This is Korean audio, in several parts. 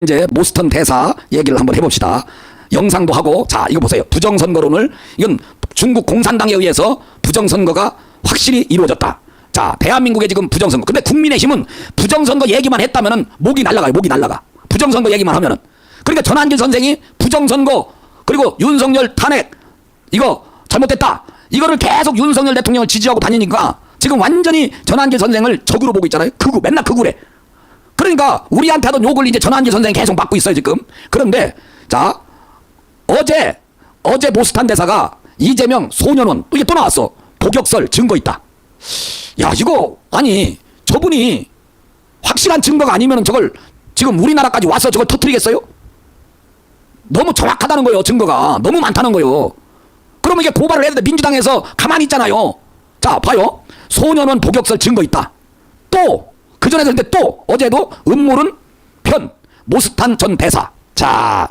이제 모스턴 대사 얘기를 한번 해봅시다. 영상도 하고. 자, 이거 보세요. 부정선거론을, 이건 중국 공산당에 의해서 부정선거가 확실히 이루어졌다. 자, 대한민국의 지금 부정선거. 근데 국민의힘은 부정선거 얘기만 했다면은 목이 날아가요. 목이 날아가. 부정선거 얘기만 하면은. 그러니까 전한길 선생이 부정선거 그리고 윤석열 탄핵 이거 잘못됐다, 이거를 계속 윤석열 대통령을 지지하고 다니니까 지금 완전히 전한길 선생을 적으로 보고 있잖아요. 극우, 맨날 극우래. 그러니까 우리한테 하던 욕을 이제 전한길 선생이 계속 받고 있어요 지금. 그런데 자, 어제 모스탄 대사가 이재명 소년원 이게 또 나왔어. 복역설 증거 있다. 야, 이거 아니 저분이 확실한 증거가 아니면 저걸 지금 우리나라까지 와서 저걸 터뜨리겠어요? 너무 정확하다는 거예요. 증거가 너무 많다는 거예요. 그러면 이게 고발을 해야 되는데 민주당에서 가만히 있잖아요. 자, 봐요. 소년원 복역설 증거 있다. 또 그전에 근데 또 어제도 음모론 편 모스탄 전 대사. 자,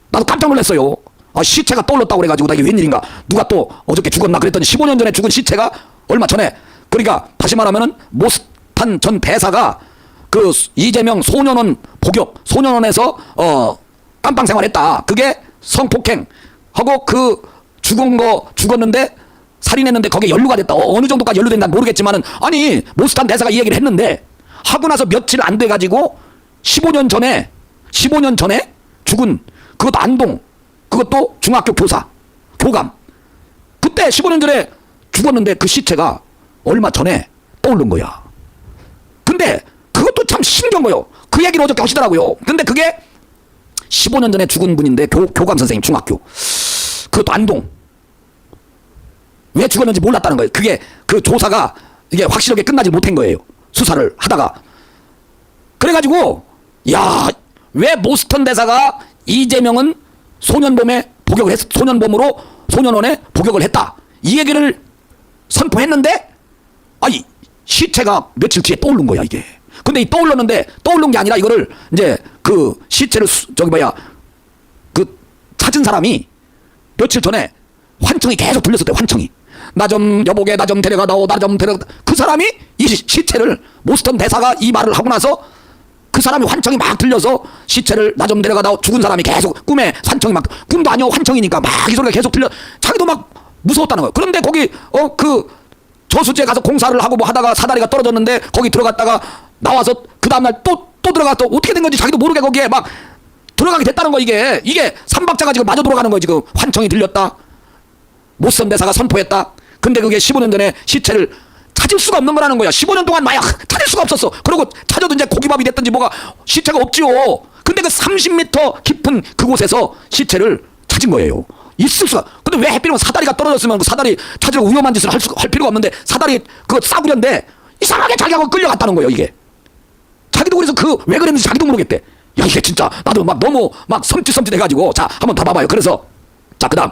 나도 깜짝 놀랐어요. 아, 시체가 떠올랐다고 그래가지고 나 이게 웬일인가, 누가 또 어저께 죽었나 그랬더니 15년 전에 죽은 시체가 얼마 전에. 그러니까 다시 말하면은 모스탄 전 대사가 그 이재명 소년원 복역, 소년원에서 깜빵 생활했다. 그게 성폭행하고 그 죽었는데 살인했는데 거기에 연루가 됐다. 어느 정도까지 연루된다는 모르겠지만은, 아니 모스탄 대사가 이 얘기를 했는데 하고 나서 며칠 안 돼가지고 15년 전에 죽은 그것도 안동, 그것도 중학교 교사 교감, 그때 15년 전에 죽었는데 그 시체가 얼마 전에 떠오른 거야. 근데 그것도 참 신기한 거예요. 그 얘기를 어저께 하시더라고요. 근데 그게 15년 전에 죽은 분인데 교감 선생님 중학교, 그것도 안동. 왜 죽었는지 몰랐다는 거예요. 그게 그 조사가 이게 확실하게 끝나지 못한 거예요. 수사를 하다가. 그래가지고 야, 왜 모스턴 대사가 이재명은 소년범에 복역을 했, 소년범으로 소년원에 복역을 했다, 이 얘기를 선포했는데 아니 시체가 며칠 뒤에 떠오른 거야 이게. 근데 이 떠올랐는데 떠오른 게 아니라 이거를 이제 그 시체를 그 찾은 사람이 며칠 전에 환청이 계속 들렸었대. 환청이 나 좀 여보게 나 좀 데려가다오, 나 좀 데려가. 그 사람이 이 시체를, 모스턴 대사가 이 말을 하고 나서 그 사람이 환청이 막 들려서 시체를 나 좀 데려가다오, 죽은 사람이 계속 꿈에 환청이 막, 꿈도 아니오 환청이니까 막 이 소리가 계속 들려. 자기도 막 무서웠다는 거예요. 그런데 거기 그 저수지에 가서 공사를 하고 뭐 하다가 사다리가 떨어졌는데 거기 들어갔다가 나와서 그 다음날 또 들어가 또 어떻게 된 건지 자기도 모르게 거기에 막 들어가게 됐다는 거. 이게 삼박자가 지금 마저 돌아가는 거예요. 지금 환청이 들렸다, 모스턴 대사가 선포했다. 근데 그게 15년 전에 시체를 찾을 수가 없는 거라는 거야. 15년 동안 마약 찾을 수가 없었어. 그리고 찾아도 이제 고기밥이 됐든지 뭐가 시체가 없지요. 근데 그 30m 깊은 그곳에서 시체를 찾은 거예요. 있을 수가. 근데 왜 하필이면 사다리가 떨어졌으면 그 사다리 찾으려고 위험한 짓을 할 필요가 없는데 사다리 그거 싸구려인데 이상하게 자기하고 끌려갔다는 거예요 이게. 자기도 그래서 그 왜 그랬는지 자기도 모르겠대. 야, 이게 진짜 나도 막 너무 막 섬찟 해가지고. 자, 한번 더 봐봐요. 그래서 자, 그다음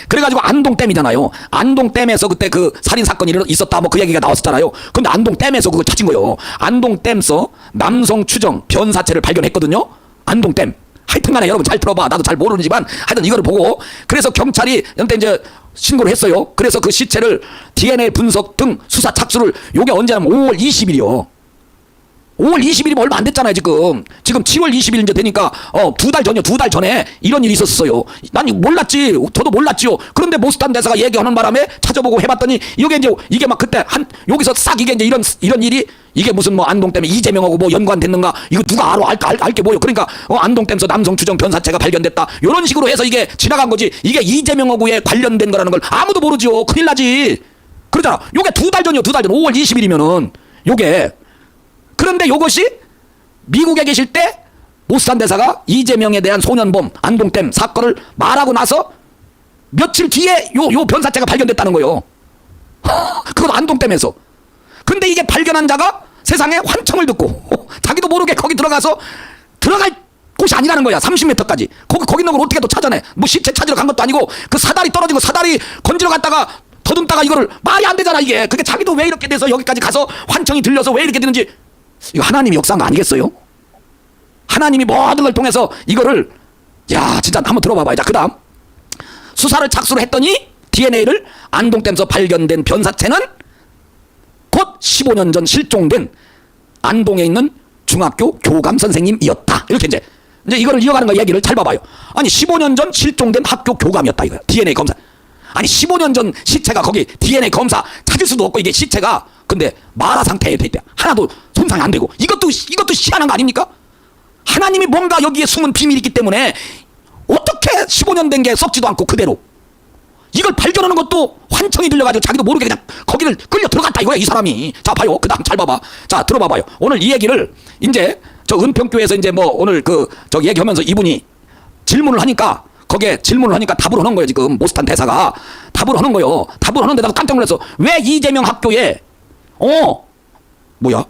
그래가지고 안동댐이잖아요. 안동댐에서 그때 그 살인사건이 있었다 뭐 그 얘기가 나왔었잖아요. 근데 안동댐에서 그거 찾은 거예요. 안동댐에서 남성 추정 변사체를 발견했거든요. 안동댐. 하여튼간에 여러분 잘 들어봐. 나도 잘 모르지만 하여튼 이거를 보고, 그래서 경찰이 연대 이제 신고를 했어요. 그래서 그 시체를 DNA 분석 등 수사 착수를, 요게 언제냐면 5월 20일이요 5월 20일이면 얼마 안 됐잖아요 지금 7월 20일 이제 되니까 두 달 전이요. 두 달 전에 이런 일이 있었어요. 난 몰랐지. 저도 몰랐지요. 그런데 모스탄 대사가 얘기하는 바람에 찾아보고 해봤더니 이게 막 그때 여기서 싹 이게 이제 이런 일이, 이게 무슨 뭐 안동 때문에 이재명하고 뭐 연관됐는가, 이거 누가 알게 뭐요. 그러니까 안동 댐에서 남성 추정 변사체가 발견됐다, 이런 식으로 해서 이게 지나간 거지. 이게 이재명하고에 관련된 거라는 걸 아무도 모르지요. 큰일 나지. 그러잖아. 요게 두 달 전이요. 두 달 전 5월 20일이면은 요게. 그런데 요것이 미국에 계실 때 모스탄 대사가 이재명에 대한 소년범 안동댐 사건을 말하고 나서 며칠 뒤에 요 변사체가 발견됐다는 거예요. 그건 안동댐에서. 근데 이게 발견한 자가 세상에 환청을 듣고 자기도 모르게 거기 들어갈 곳이 아니라는 거야. 30m까지 거기 있는 걸 어떻게 또 찾아내. 뭐 시체 찾으러 간 것도 아니고 그 사다리 떨어진 거 사다리 건지러 갔다가 더듬다가 이거를 말이 안 되잖아 이게. 그게 자기도 왜 이렇게 돼서 여기까지 가서 환청이 들려서 왜 이렇게 되는지, 이거 하나님이 역사한 거 아니겠어요? 하나님이 모든 걸 통해서 이거를, 야 진짜 한번 들어봐봐요. 자, 그 다음 수사를 착수를 했더니 DNA를 안동댐에서 발견된 변사체는 곧 15년 전 실종된 안동에 있는 중학교 교감 선생님이었다. 이렇게 이제 이제 이거를 이어가는 거 얘기를 잘 봐봐요. 아니 15년 전 실종된 학교 교감이었다 이거야. DNA 검사. 아니 15년 전 시체가 거기 DNA 검사 찾을 수도 없고 이게 시체가 근데 마라 상태에 돼 있대. 하나도 손상이 안 되고 이것도 희한한 거 아닙니까? 하나님이 뭔가 여기에 숨은 비밀이 있기 때문에 어떻게 15년 된 게 썩지도 않고 그대로 이걸 발견하는 것도 환청이 들려가지고 자기도 모르게 그냥 거기를 끌려 들어갔다 이거야 이 사람이. 자 봐요. 그 다음 잘 봐봐. 자 들어봐봐요. 오늘 이 얘기를 이제 저 은평교회에서 이제 뭐 오늘 저 얘기하면서 이분이 질문을 하니까 거기에 질문을 하니까 답을 하는 거예요. 지금 모스탄 대사가 답을 하는 거예요. 답을 하는데 나도 깜짝 놀랐어. 왜 이재명 학교에 뭐야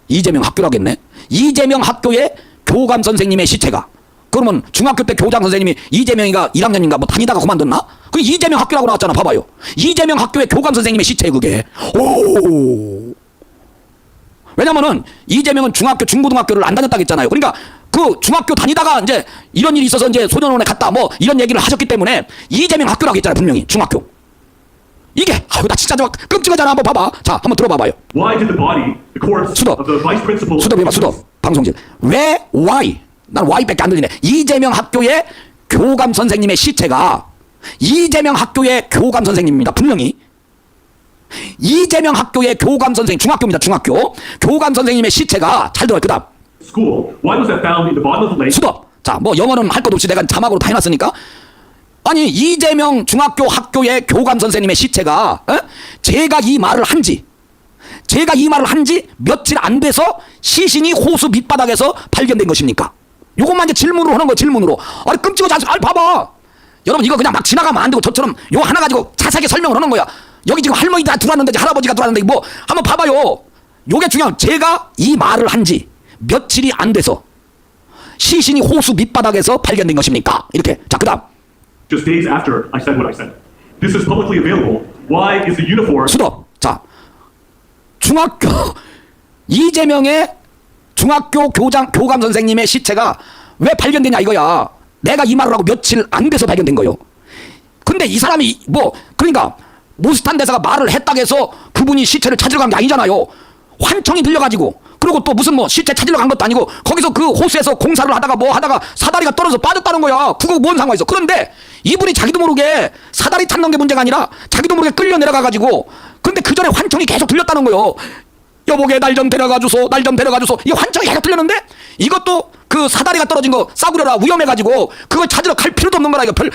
이재명 학교라겠네. 이재명 학교에 교감 선생님의 시체가 그러면 중학교 때 교장 선생님이 이재명이가 1학년인가 뭐 다니다가 그만뒀나? 그 이재명 학교라고 나왔잖아. 봐봐요. 이재명 학교의 교감 선생님의 시체 그게. 오. 왜냐면은 이재명은 중학교 중고등학교를 안 다녔다고 했잖아요. 그러니까 그 중학교 다니다가 이제 이런 일이 있어서 이제 소년원에 갔다 뭐 이런 얘기를 하셨기 때문에 이재명 학교라고 했잖아요. 분명히 중학교. 이게 나 진짜 좀 끔찍하잖아. 한번 봐봐. 자 한번 들어봐봐요. Why did the body, the corpse 수도. of the vice principal 수도비마 수도 방송질. 왜 why? 난 why밖에 안 들리네. 이재명 학교의 교감 선생님의 시체가 이재명 학교의 교감 선생님입니다. 분명히 이재명 학교의 교감 선생님 중학교입니다. 중학교 교감 선생님의 시체가 잘 들어요. 그다음 school, why was that found in the bottom of the lake? 수도. 자 뭐 영어는 할 것 없이 내가 자막으로 다 해놨으니까. 아니 이재명 중학교 학교의 교감 선생님의 시체가 제가 이 말을 한지 며칠 안 돼서 시신이 호수 밑바닥에서 발견된 것입니까? 요것만 이제 질문으로 하는 거 질문으로. 아니 끔찍하지 않아. 봐봐. 여러분 이거 그냥 막 지나가면 안 되고 저처럼 요 하나 가지고 자세하게 설명을 하는 거야. 여기 지금 할머니가 들어왔는데 할아버지가 들어왔는데 뭐 한번 봐봐요. 요게 중요한. 제가 이 말을 한지 며칠이 안 돼서 시신이 호수 밑바닥에서 발견된 것입니까? 이렇게. 자 그다음 Just days after I said what I said. This is publicly available. Why is the uniform? 수도. 자 중학교 이재명의 중학교 교감 선생님의 시체가 왜 발견되냐 이거야. 내가 이 말을 하고 며칠 안 돼서 발견된 거예요. 근데 이 사람이 뭐 그러니까 모스탄 대사가 말을 했다고 해서 그분이 시체를 찾으러 간 게 아니잖아요. 환청이 들려가지고 그리고 또 무슨 뭐 시체 찾으러 간 것도 아니고 거기서 그 호수에서 공사를 하다가 뭐 하다가 사다리가 떨어져서 빠졌다는 거야. 그거 뭔 상관이 있어. 그런데 이분이 자기도 모르게 사다리 찾는 게 문제가 아니라 자기도 모르게 끌려 내려가가지고 근데 그 전에 환청이 계속 들렸다는 거예요. 여보게 날 좀 데려가 주소. 날 좀 데려가 주소. 이 환청이 계속 들렸는데 이것도 그 사다리가 떨어진 거 싸구려라 위험해가지고 그걸 찾으러 갈 필요도 없는 거라. 이거 별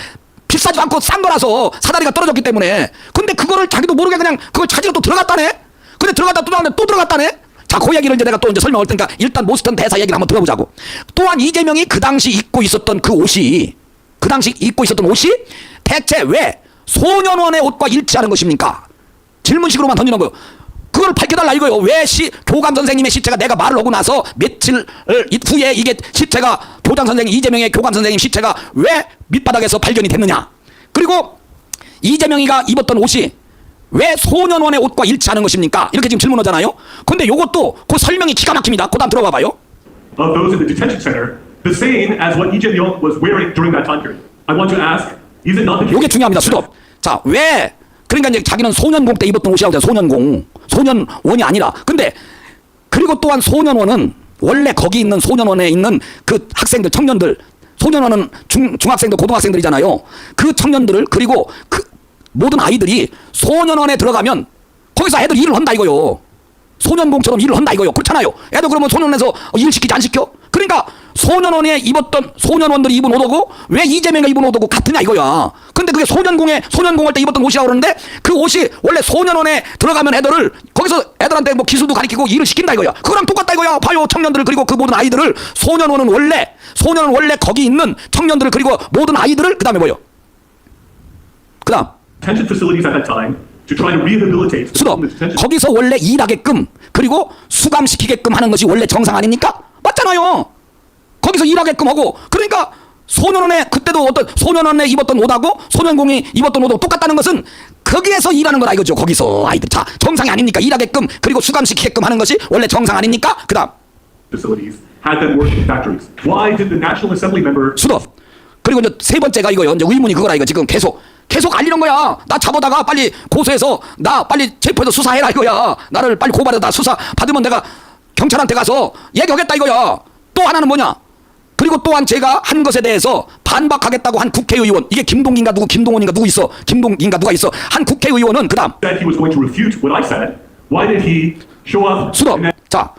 비싸지도 않고 싼 거라서 사다리가 떨어졌기 때문에. 근데 그거를 자기도 모르게 그냥 그걸 찾으러 또 들어갔다네. 근데 들어갔다 또 나왔는데 또 들어갔다네. 자, 그 얘기를 이제 내가 또 이제 설명할 테니까 일단 모스턴 대사 얘기를 한번 들어보자고. 또한 이재명이 그 당시 입고 있었던 그 옷이 대체 왜 소년원의 옷과 일치하는 것입니까? 질문식으로만 던지는 거예요. 그걸 밝혀달라 이거예요. 왜 교감 선생님의 시체가 내가 말을 하고 나서 며칠 후에 이게 시체가 교장 선생님 이재명의 교감 선생님 시체가 왜 밑바닥에서 발견이 됐느냐. 그리고 이재명이가 입었던 옷이 왜 소년원의 옷과 일치하는 것입니까? 이렇게 지금 질문하잖아요. 근데 요것도 그 설명이 기가 막힙니다. 그 다음 들어봐 봐요. Of those in the detention center, the same as what Lee Jae-myung was wearing during that time period. I want to ask, is it not the 요게 중요합니다. 수도. 자, 왜 그러니까 이제 자기는 소년공 때 입었던 옷이라고 해요. 소년원이 아니라. 근데 그리고 또한 소년원은 원래 거기 있는 소년원에 있는 그 학생들 청년들 소년원은 중학생들 고등학생들이잖아요. 그 청년들을 그리고 그 모든 아이들이 소년원에 들어가면 거기서 애들 일을 한다 이거요. 소년공처럼 일을 한다 이거요. 그렇잖아요. 애들 그러면 소년원에서 일 시키지 안 시켜? 그러니까 소년원에 입었던 소년원들이 입은 옷하고 왜 이재명이 입은 옷하고 같으냐 이거야. 근데 그게 소년공할 때 입었던 옷이라고 그러는데 그 옷이 원래 소년원에 들어가면 애들을 거기서 애들한테 뭐 기술도 가르치고 일을 시킨다 이거야. 그거랑 똑같다 이거야. 봐요. 청년들을 그리고 그 모든 아이들을 소년원은 원래 거기 있는 청년들을 그리고 모든 아이들을 그 다음에 뭐요? 그 다음 detention facilities at that time to try to rehabilitate 수도. the detention. 거기서 원래 일하게끔 그리고 수감시키게끔 하는 것이 원래 정상 아닙니까? 맞잖아요. 거기서 일하게끔 하고 그러니까 소년원에 그때도 어떤 소년원에 입었던 옷하고 소년공이 입었던 옷하고 똑같다는 것은 거기에서 일하는 거라 이거죠. 거기서 아이들 자 정상이 아닙니까? 일하게끔 그리고 수감시키게끔 하는 것이 원래 정상 아닙니까? 그다음 facilities had them work in factories. Why did the National Assembly member 수도. 그리고 이제 세 번째가 이거요. 이제 의문이 그거라 이거 지금 계속 알리는 거야. 나 잡아다가 빨리 고소해서 나 빨리 체포해서 수사해라 이거야. 나를 빨리 고발해다 수사 받으면 내가 경찰한테 가서 얘기하겠다 이거야. 또 하나는 뭐냐? 그리고 또한 제가 한 것에 대해서 반박하겠다고 한 국회의원, 이게 김동기인가 누구, 김동원인가 누구 있어, 김동기인가 누가 있어, 한 국회의원은 그 다음 said he was going to refute what I said. Why did he show up? 수도. and then 자,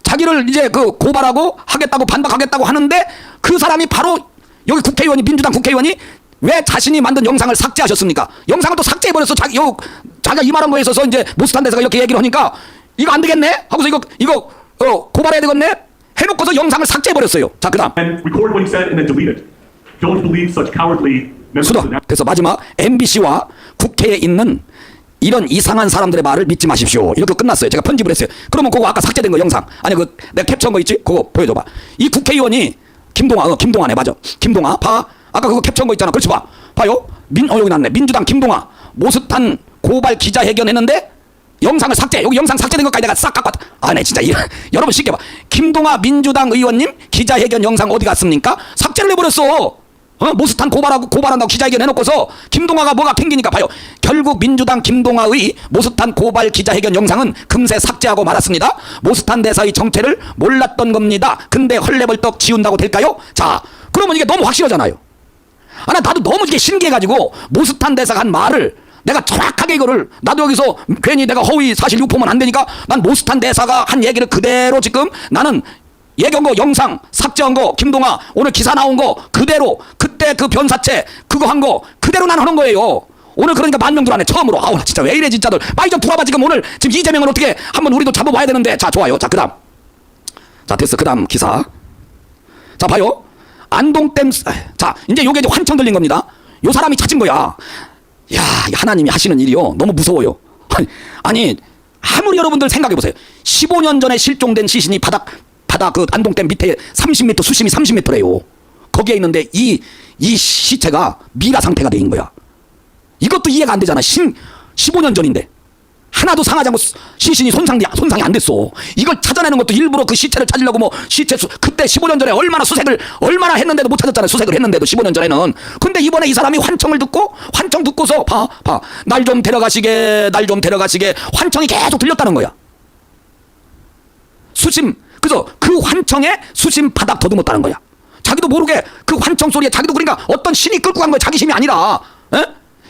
자기를 이제 그 고발하고 하겠다고 반박하겠다고 하는데 그 사람이 바로 여기 국회의원이, 민주당 국회의원이 왜 자신이 만든 영상을 삭제하셨습니까? 영상을 또 삭제해버렸어. 자기가 이 말한 거에 있어서 이제 모스탄 대사가 이렇게 얘기를 하니까 이거 안 되겠네? 하고서 이거 고발해야 되겠네? 해놓고서 영상을 삭제해버렸어요. 자, 그 다음. and record what he said and then delete it. Don't believe such cowardly members 수도. of the 그래서 마지막 MBC와 국회에 있는 이런 이상한 사람들의 말을 믿지 마십시오. 이렇게 끝났어요. 제가 편집을 했어요. 그러면 그거 아까 삭제된 거 영상, 아니 그 내가 캡처한 거 있지? 그거 보여줘봐. 이 국회의원이 김동아네, 맞아. 김동아 봐. 아까 그거 캡처한 거 있잖아. 그렇지, 봐. 봐요. 여기 났네. 민주당 김동아 모스탄 고발 기자회견 했는데 영상을 삭제. 여기 영상 삭제된 것까지 내가 싹 갖고 왔다. 아, 네, 진짜 여러분 쉽게 봐. 김동아 민주당 의원님 기자회견 영상 어디 갔습니까? 삭제를 해버렸어. 모스탄 고발한다고 기자회견 해놓고서 김동아가 뭐가 캥기니까 봐요. 결국 민주당 김동아의 모스탄 고발 기자회견 영상은 금세 삭제하고 말았습니다. 모스탄 대사의 정체를 몰랐던 겁니다. 근데 헐레벌떡 지운다고 될까요? 자, 그러면 이게 너무 확실하잖아요. 나도 너무 이게 신기해가지고 모스탄 대사가 한 말을 내가 정확하게 이거를, 나도 여기서 괜히 내가 허위 사실 유포면 안 되니까 난 모스탄 대사가 한 얘기를 그대로 지금 나는 얘기한 거 영상 삭제한 거, 김동아 오늘 기사 나온 거 그대로, 그때 그 변사체 그거 한 거 그대로 난 하는 거예요. 오늘 그러니까 10,000명 들어왔네 처음으로. 아우, 나 진짜 왜 이래 진짜들. 빨리 좀 들어와봐. 지금 오늘 지금 이재명을 어떻게 한번 우리도 잡아봐야 되는데. 자, 좋아요. 자, 그 다음. 자, 됐어. 그 다음 기사. 자, 봐요. 안동댐. 자, 이제 요게 이제 환청 들린 겁니다. 요 사람이 찾은 거야. 야, 하나님이 하시는 일이요 너무 무서워요. 아니 아무리 여러분들 생각해보세요. 15년 전에 실종된 시신이 바다 그 안동댐 밑에 30m, 수심이 30m래요. 거기에 있는데 이 시체가 미라 상태가 돼 있는 거야. 이것도 이해가 안 되잖아. 15년 전인데 하나도 상하지 않고 시신이 손상이 안 됐어. 이걸 찾아내는 것도 일부러 그 시체를 찾으려고 뭐 그때 15년 전에 얼마나 수색을 얼마나 했는데도 못 찾았잖아요. 수색을 했는데도 15년 전에는. 근데 이번에 이 사람이 환청 듣고서 봐. 날 좀 데려가시게 환청이 계속 들렸다는 거야. 그래서 그 환청에 수심 바닥 더듬었다는 거야. 자기도 모르게 그 환청 소리에 자기도, 그러니까 어떤 신이 끌고 간 거야. 자기 힘이 아니라.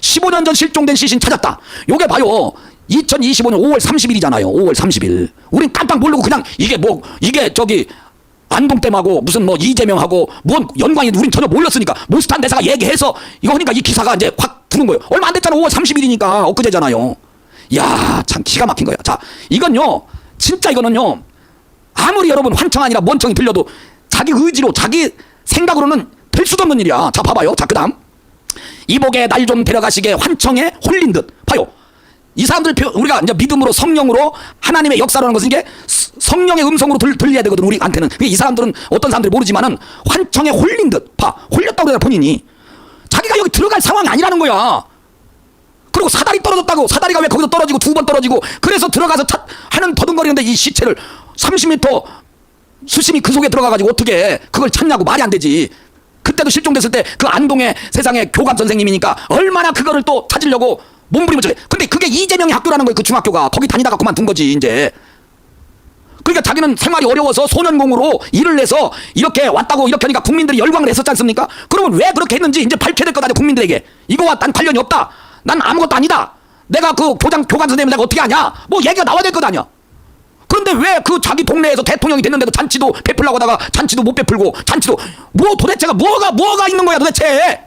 15년 전 실종된 시신 찾았다. 요게 봐요. 2025년 5월 30일이잖아요. 5월 30일. 우린 깜빡 모르고 그냥 이게 저기 안동댐하고 무슨 뭐 이재명하고 뭔 연관이 우린 전혀 몰랐으니까 모스탄 대사가 얘기해서 이거 하니까 이 기사가 이제 확 두는 거예요. 얼마 안 됐잖아. 5월 30일이니까 엊그제잖아요. 야, 참 기가 막힌 거야. 자, 이건요. 진짜 이거는요. 아무리 여러분 환청 아니라 뭔청이 들려도 자기 의지로 자기 생각으로는 될 수도 없는 일이야. 자, 봐봐요. 자, 그 다음. 이복에 날 좀 데려가시게 환청에 홀린 듯. 봐요. 이 사람들 우리가 이제 믿음으로 성령으로 하나님의 역사라는 것은 이게 성령의 음성으로 들려야 되거든. 우리한테는. 이 사람들은 어떤 사람들이 모르지만은 환청에 홀린 듯. 봐. 홀렸다고 그래요. 본인이. 자기가 여기 들어갈 상황이 아니라는 거야. 그리고 사다리 떨어졌다고. 사다리가 왜 거기서 떨어지고 2번 떨어지고 그래서 들어가서 하는 더듬거리는데 이 시체를 30m 수심이 그 속에 들어가가지고 어떻게 그걸 찾냐고. 말이 안 되지. 그때도 실종됐을 때 그 안동의 세상에 교감 선생님이니까 얼마나 그거를 또 찾으려고 몸부림을 쳐. 근데 그게 이재명의 학교라는 거예요. 그 중학교가. 거기 다니다가 그만둔 거지 이제. 그러니까 자기는 생활이 어려워서 소년공으로 일을 내서 이렇게 왔다고 이렇게 하니까 국민들이 열광을 했었지 않습니까? 그러면 왜 그렇게 했는지 이제 밝혀야 될 거다. 국민들에게. 이거와 난 관련이 없다. 난 아무것도 아니다. 내가 그 교감 선생님을 내가 어떻게 아냐. 뭐 얘기가 나와야 될 것 아니야. 그런데 왜 그 자기 동네에서 대통령이 됐는데도 잔치도 베풀려고 하다가 잔치도 못 베풀고 잔치도 뭐 도대체가 뭐가 있는 거야 도대체.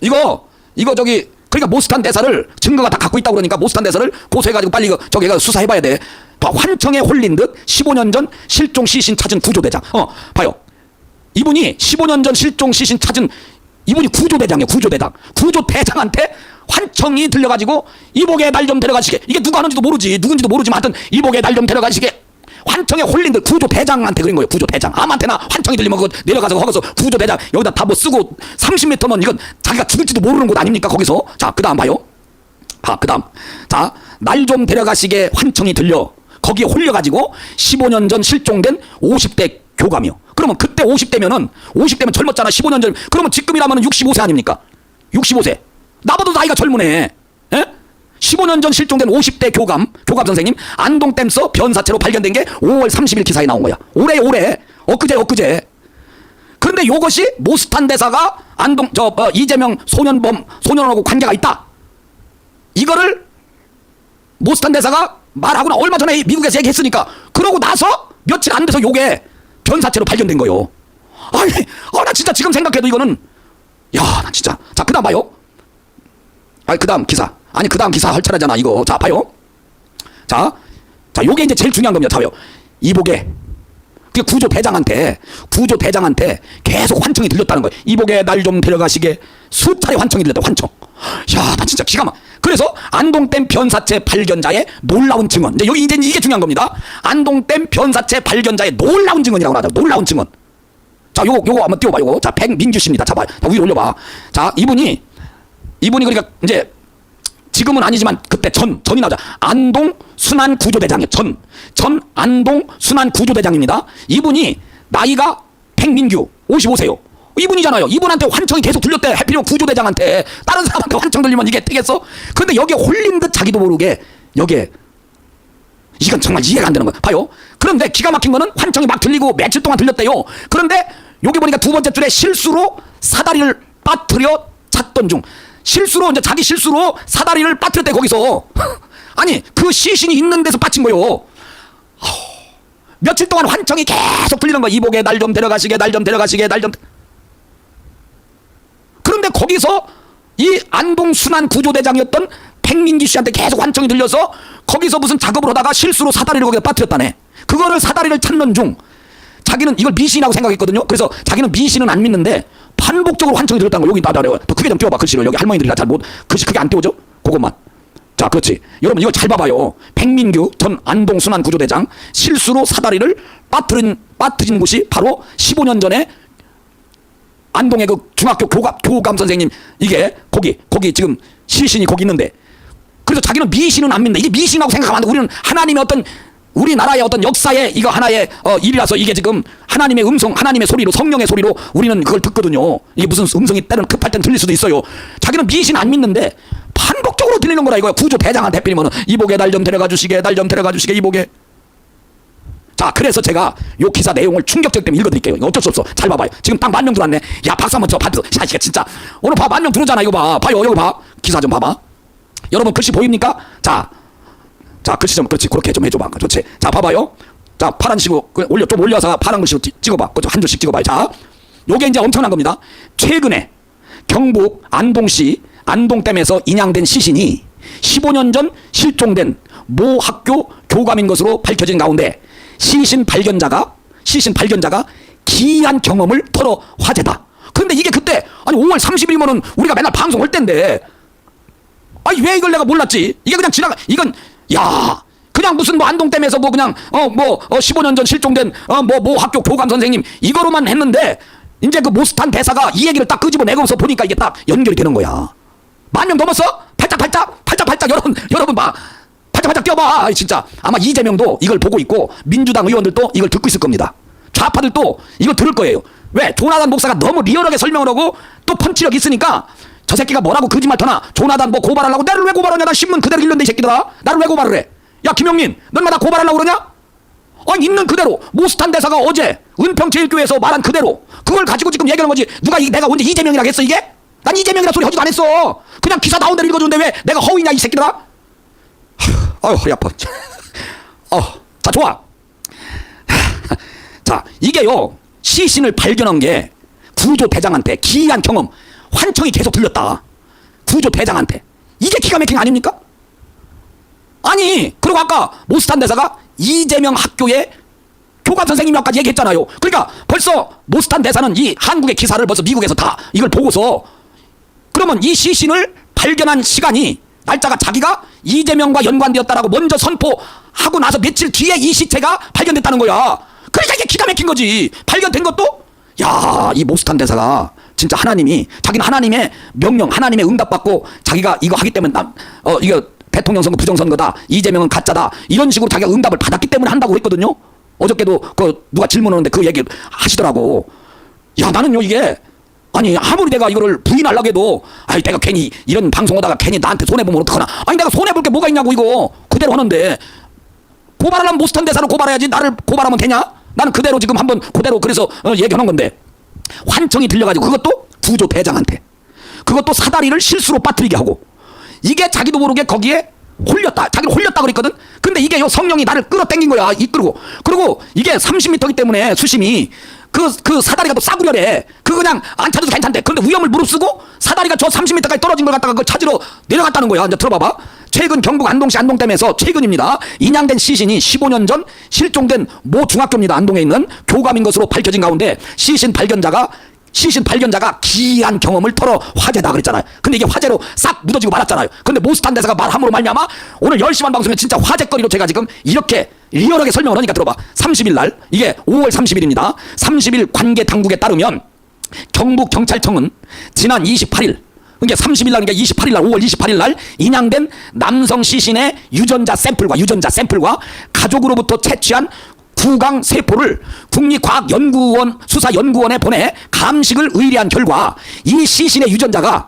이거 저기 그러니까 모스탄 대사를 증거가 다 갖고 있다고 그러니까 모스탄 대사를 고소해가지고 빨리 저기가 수사해봐야 돼. 환청에 홀린 듯 15년 전 실종 시신 찾은 구조대장. 봐요. 이분이 15년 전 실종 시신 찾은 이분이 구조대장이에요. 구조대장한테 환청이 들려가지고 이복에 날 좀 데려가시게. 이게 누가 하는지도 모르지. 누군지도 모르지만 하여튼 이복에 날 좀 데려가시게. 환청에 홀린 듯 구조대장한테 그린 거예요. 구조대장. 아무한테나 환청이 들리면 그거 내려가서 거기서 구조대장 여기다 다 뭐 쓰고 30m면 이건 자기가 죽을지도 모르는 곳 아닙니까 거기서. 자, 그 다음 봐요. 그 다음. 자, 날 좀 데려가시게 환청이 들려. 거기에 홀려가지고 15년 전 실종된 50대 교감이요. 그러면 그때 50대면 젊었잖아. 15년 전. 그러면 지금이라면 65세 아닙니까? 65세. 나보다 나이가 젊으네. 15년 전 실종된 50대 교감 선생님 안동댐서 변사체로 발견된 게 5월 30일 기사에 나온 거야. 올해 엊그제. 그런데 이것이 모스탄 대사가 이재명 소년원하고 관계가 있다. 이거를 모스탄 대사가 말하고 얼마 전에 미국에서 얘기했으니까 그러고 나서 며칠 안 돼서 요게 변사체로 발견된 거요. 아니, 나 진짜 지금 생각해도 이거는 나 진짜. 자, 그다음 봐요. 그다음 기사 헐철하잖아 이거. 자, 봐요. 자, 요게 이제 제일 중요한 겁니다. 자요. 이복에 구조대장한테 계속 환청이 들렸다는 거예요. 이복에 날 좀 데려가시게 수차례 환청이 들렸다. 환청. 나 진짜 기가 막. 그래서 안동댐 변사체 발견자의 놀라운 증언. 이제 여기 이제 이게 중요한 겁니다. 안동댐 변사체 발견자의 놀라운 증언이라고 하죠. 놀라운 증언. 자, 요거 한번 띄워봐. 요거. 자, 백민규 씨입니다. 자, 봐. 자, 위로 올려봐. 자, 이분이 그러니까 이제 지금은 아니지만 그때 전이 나오자. 안동 순환 구조대장이에요. 전 안동 순환 구조대장입니다. 이분이 나이가 백민규 55세요. 이분이잖아요. 이분한테 환청이 계속 들렸대. 해필이면 구조대장한테. 다른 사람한테 환청 들리면 이게 되겠어? 그런데 여기에 홀린 듯 자기도 모르게 여기에 이건 정말 이해가 안 되는 거야. 봐요. 그런데 기가 막힌 거는 환청이 막 들리고 며칠 동안 들렸대요. 그런데 여기 보니까 두 번째 줄에 실수로 사다리를 빠뜨려 찾던 중. 자기 실수로 사다리를 빠뜨렸대 거기서. 아니 그 시신이 있는 데서 빠친 거요. 며칠 동안 환청이 계속 들리는 거야. 이복에 날 좀 데려가시게. 그런데 거기서 이 안동 순환 구조대장이었던 백민기 씨한테 계속 환청이 들려서 거기서 무슨 작업을 하다가 실수로 사다리를 거기다 빠뜨렸다네. 그거를 사다리를 찾는 중 자기는 이걸 미신이라고 생각했거든요. 그래서 자기는 미신은 안 믿는데 반복적으로 환청이 들었다는 거. 여기 나더래요. 더 크게 좀 띄워봐 글씨를. 여기 할머니들이 잘 못 글씨 크게 안 띄워져? 그것만. 자, 그렇지. 여러분 이거 잘 봐봐요. 백민규 전 안동 순환 구조대장 실수로 사다리를 빠뜨린 곳이 바로 15년 전에 안동의 그 중학교 교감 선생님 이게 거기 지금 시신이 거기 있는데, 그래서 자기는 미신은 안 믿는다. 이게 미신이라고 생각하면 안 돼. 우리는 하나님의 우리나라의 어떤 역사의 이거 하나의 일이라서 이게 지금 하나님의 음성, 하나님의 소리로, 성령의 소리로 우리는 그걸 듣거든요. 이게 무슨 음성이 때는 급할 땐 들릴 수도 있어요. 자기는 미신 안 믿는데 반복적으로 들리는 거라 이거야. 구조대장한테 빌리면은 이복에 날 좀 데려가 주시게 이복에. 자, 그래서 제가 요 기사 내용을 충격적 때문에 읽어드릴게요. 이거 어쩔 수 없어. 잘 봐봐요. 지금 딱 10,000명 들어왔네. 야, 박수 한번 쳐. 받으세요. 야, 이게 진짜 오늘 봐 10,000명 들어오잖아. 이거 봐요. 여기 봐. 기사 좀 봐봐. 여러분 글씨 보입니까? 자, 글씨 좀 그렇지. 그렇게 좀 해줘봐. 좋지. 자, 봐봐요. 자, 파란식으로 좀 올려서 파란 글씨로 찍어봐. 한 줄씩 찍어봐요. 자, 요게 이제 엄청난 겁니다. 최근에 경북 안동시 안동댐에서 인양된 시신이 15년 전 실종된 모 학교 교감인 것으로 밝혀진 가운데 시신 발견자가 기이한 경험을 털어 화제다. 그런데 이게 그때 5월 30일이면은 우리가 맨날 방송할 때인데 왜 이걸 내가 몰랐지? 이게 그냥 이건 그냥 무슨 안동댐에서 그냥 15년 전 실종된 모 학교 교감 선생님 이거로만 했는데 이제 그 모스탄 대사가 이 얘기를 딱 끄집어내고서 보니까 이게 딱 연결이 되는 거야. 10,000명 넘었어? 팔짝 여러분 봐. 팔짝 뛰어봐. 진짜 아마 이재명도 이걸 보고 있고 민주당 의원들도 이걸 듣고 있을 겁니다. 좌파들도 이걸 들을 거예요. 왜? 조나단 목사가 너무 리얼하게 설명을 하고 또 펀치력 있으니까 저 새끼가 뭐라고 거짓말 터나. 조나단 고발하려고. 나를 왜 고발하냐? 나 신문 그대로 읽는데 이 새끼들아. 나를 왜 고발을 해? 야, 김영민, 넌 나 고발하려고 그러냐? 있는 그대로 모스탄 대사가 어제 은평제일교회에서 말한 그대로 그걸 가지고 지금 얘기하는 거지. 내가 언제 이재명이라고 했어 이게? 난 이재명이라 소리 하지도 안 했어. 그냥 기사 나온 대로 읽어주는데 왜 내가 허위냐 이 새끼들아? 허리 아파. 자, 좋아. 자, 이게요 시신을 발견한 게 구조대장한테 기이한 경험, 환청이 계속 들렸다. 구조대장한테. 이게 기가 막힌 거 아닙니까? 그리고 아까 모스탄 대사가 이재명 학교의 교감 선생님이라고까지 얘기했잖아요. 그러니까 벌써 모스탄 대사는 이 한국의 기사를 벌써 미국에서 다 이걸 보고서 그러면 이 시신을 발견한 시간이 날짜가 자기가 이재명과 연관되었다라고 먼저 선포하고 나서 며칠 뒤에 이 시체가 발견됐다는 거야. 그러니까 이게 기가 막힌 거지. 발견된 것도 이 모스탄 대사가 진짜 자기는 하나님의 명령, 하나님의 응답받고 자기가 이거 하기 때문에 이거 대통령 선거 부정선거다. 이재명은 가짜다. 이런 식으로 자기가 응답을 받았기 때문에 한다고 했거든요. 어저께도 누가 질문하는데 그 얘기 하시더라고. 나는요 이게 아무리 내가 이거를 부인하려고 해도 내가 괜히 이런 방송하다가 괜히 나한테 손해보면 어떡하나. 내가 손해볼 게 뭐가 있냐고. 이거 그대로 하는데 고발하려면 모스탄 대사를 고발해야지 나를 고발하면 되냐? 나는 그대로 지금 한번 그대로 그래서 얘기하는 건데, 환청이 들려가지고 그것도 구조대장한테, 그것도 사다리를 실수로 빠뜨리게 하고, 이게 자기도 모르게 거기에 홀렸다, 자기를 홀렸다 그랬거든. 근데 이게 요 성령이 나를 끌어당긴 거야, 이끌고. 그리고 이게 30m이기 때문에 수심이 그 사다리가 또 싸구려래. 그거 그냥 안 찾아도 괜찮대. 그런데 위험을 무릅쓰고 사다리가 저 30m까지 떨어진 걸 갖다가 그걸 찾으러 내려갔다는 거야. 이제 들어봐봐. 최근 경북 안동시 안동댐에서 최근입니다. 인양된 시신이 15년 전 실종된 모 중학교입니다. 안동에 있는 교감인 것으로 밝혀진 가운데 시신 발견자가 기이한 경험을 털어 화제다 그랬잖아요. 근데 이게 화제로 싹 묻어지고 말았잖아요. 근데 모스탄 대사가 말함으로 말미암아 오늘 10시만 방송에 진짜 화제거리로 제가 지금 이렇게 리얼하게 설명을 하니까 들어봐. 30일 날, 이게 5월 30일입니다. 30일 관계 당국에 따르면 경북 경찰청은 지난 28일, 그러니까 30일 날, 그러니까 28일 날, 5월 28일 날 인양된 남성 시신의 유전자 샘플과 가족으로부터 채취한 구강 세포를 국립과학연구원 수사연구원에 보내 감식을 의뢰한 결과 이 시신의 유전자가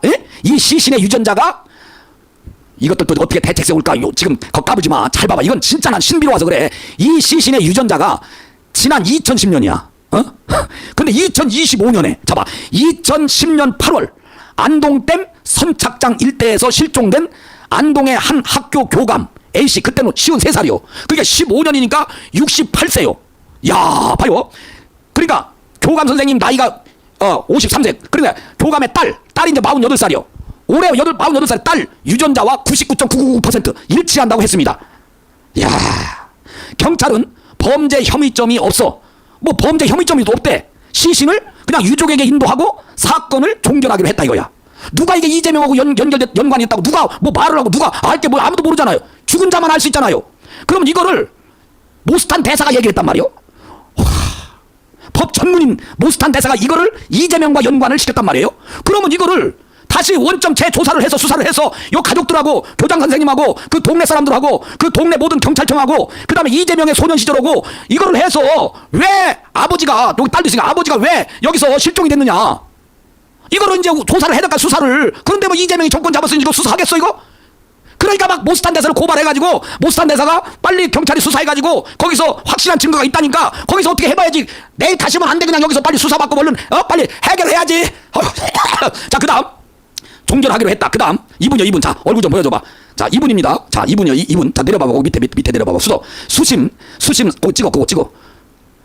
이것들도 어떻게 대책세 올까? 지금 까불지 마. 잘 봐봐. 이건 진짜 난 신비로 와서 그래. 이 시신의 유전자가 지난 2010년이야. 근데 2025년에 잡아. 2010년 8월 안동댐 선착장 일대에서 실종된 안동의 한 학교 교감 A씨, 그때는 53살이요. 그러니까 15년이니까 68세요. 야, 봐요. 그러니까 교감 선생님 나이가 53세. 그러니까 교감의 딸이 이제 48살이요. 올해 48살 딸 유전자와 99.999% 일치한다고 했습니다. 야, 경찰은 범죄 혐의점이 없어. 뭐 범죄 혐의점이 없대. 시신을 그냥 유족에게 인도하고 사건을 종결하기로 했다 이거야. 누가 이게 이재명하고 연관이 있다고 누가 뭐 말을 하고 누가 알 게 뭐 아무도 모르잖아요. 죽은 자만 알 수 있잖아요. 그러면 이거를 모스탄 대사가 얘기를 했단 말이요. 법 전문인 모스탄 대사가 이거를 이재명과 연관을 시켰단 말이에요. 그러면 이거를 다시 원점 재조사를 해서 수사를 해서 요 가족들하고 교장 선생님하고 그 동네 사람들하고 그 동네 모든 경찰청하고 그 다음에 이재명의 소년 시절하고 이거를 해서 왜 아버지가 여기 딸도 있으니까 아버지가 왜 여기서 실종이 됐느냐, 이거를 이제 조사를 해야 될까, 수사를. 그런데 뭐 이재명이 정권 잡았으니 이거 수사하겠어 이거? 그러니까 막 모스탄 대사를 고발해가지고 모스탄 대사가 빨리 경찰이 수사해가지고 거기서 확실한 증거가 있다니까 거기서 어떻게 해봐야지. 내일 다시면 안 돼. 그냥 여기서 빨리 수사받고 얼른 빨리 해결해야지. 자, 그 다음 종결하기로 했다. 그 다음 이분이요. 자, 얼굴 좀 보여줘봐. 자, 이분입니다. 자, 이분이요. 이분. 자, 내려봐봐. 밑에 내려봐봐. 수심 그거 찍어.